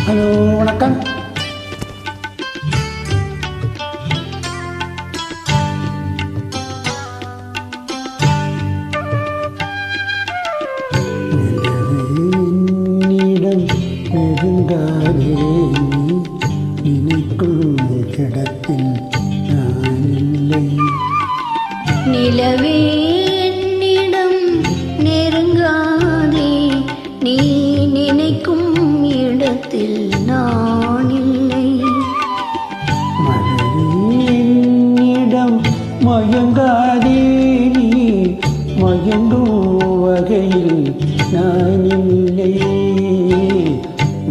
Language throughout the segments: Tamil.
ஹலோ, வணக்கம். என்னிடம் நெருங்காதே, நினைக்கும் இடத்தில் நான் இல்லை. நிலவே என்னிடம் நெருங்காதே, நீ நினைக்கும் இடத்தில் நான் இல்லை. மலரே என்னிடம் மயங்காதே, நீ மயங்கும் வகையில் நான் இல்லை.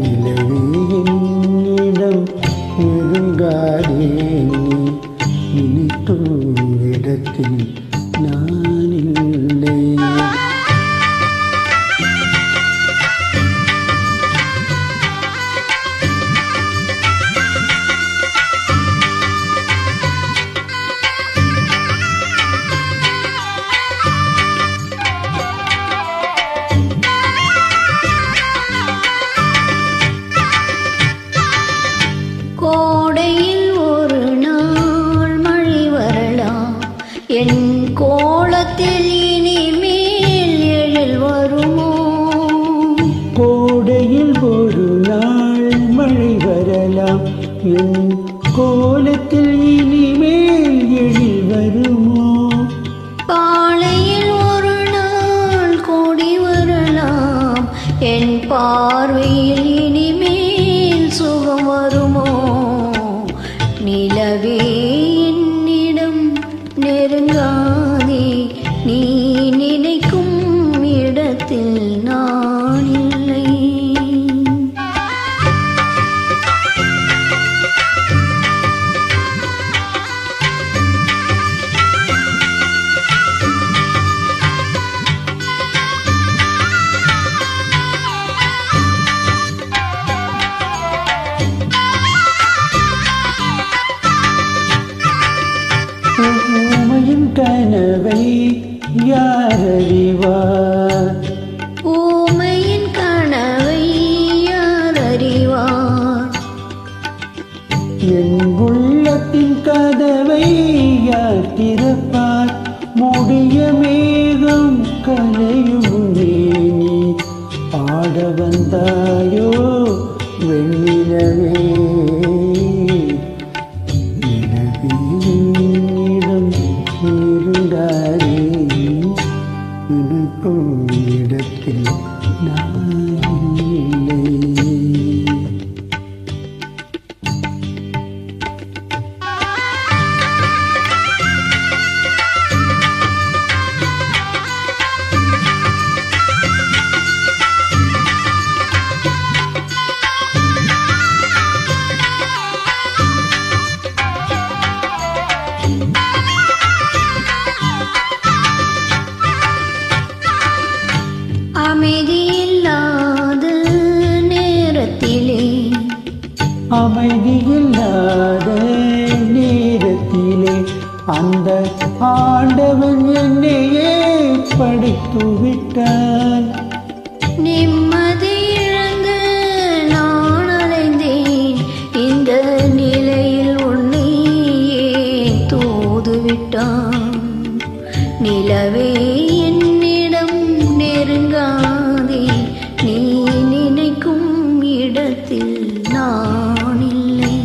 நிலவே என்னிடம் நெருங்காதே, நீ நினைக்கும் இடத்தில் நான் இல்லை. கோடையில் ஒரு நாள் மழை வரலாம், என் கோலத்தில் இனிமேல் எழில் வருமோ? கோடையில் ஒரு நாள் மழை வரலாம், என் கோலத்தில் இனிமேல் எழில் வருமோ? பாளையில் ஒரு நாள் கோடி வரலாம், என் பார்வையில் இனிமேல் சுகம் வருமோ? நிலவே என்னிடம் நெருங்காதே, நீ நினைக்கும் இடத்தில் நான் இல்லை. ஊமையின் கனவை யார் அறிவார்? ஊமையின் கனவை யார் அறிவார்? என் உள்ளத்தின் கதவை யார் திறப்பார்? முடிய மேகம் கலையும் நீ பாட வந்தாயோ வெண்ணிலவே? நிலவிடம் நெருங்காதே, நினைக்கும் இடத்தில் நான் இல்லை. அமைதியில்லாத நேரத்திலே, அமைதியில்லாத நேரத்திலே அந்த ஆண்டவன் என்னையே படைத்து விட்டான். நிம்மதி இழந்து நான் அலைந்தேன், இந்த நிலையில் உன்னை ஏன் தூதுவிட்டான்? நிலவே என்னிடம் நெருங்காதே, நீ நினைக்கும் இடத்தில் நான் இல்லை.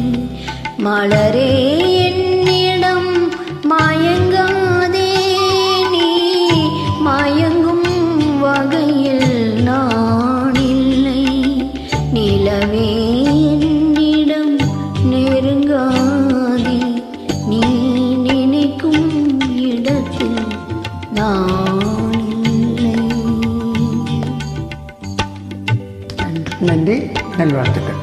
மலரே என்னிடம் மயங்காதே, நீ மயங்கும் வகையில் நான் இல்லை. நிலவே என்னிடம் நெருங்காதே, நீ நினைக்கும் இடத்தில் நான் இல்லை. நன்றி, நல்வாழ்த்துக்கள்.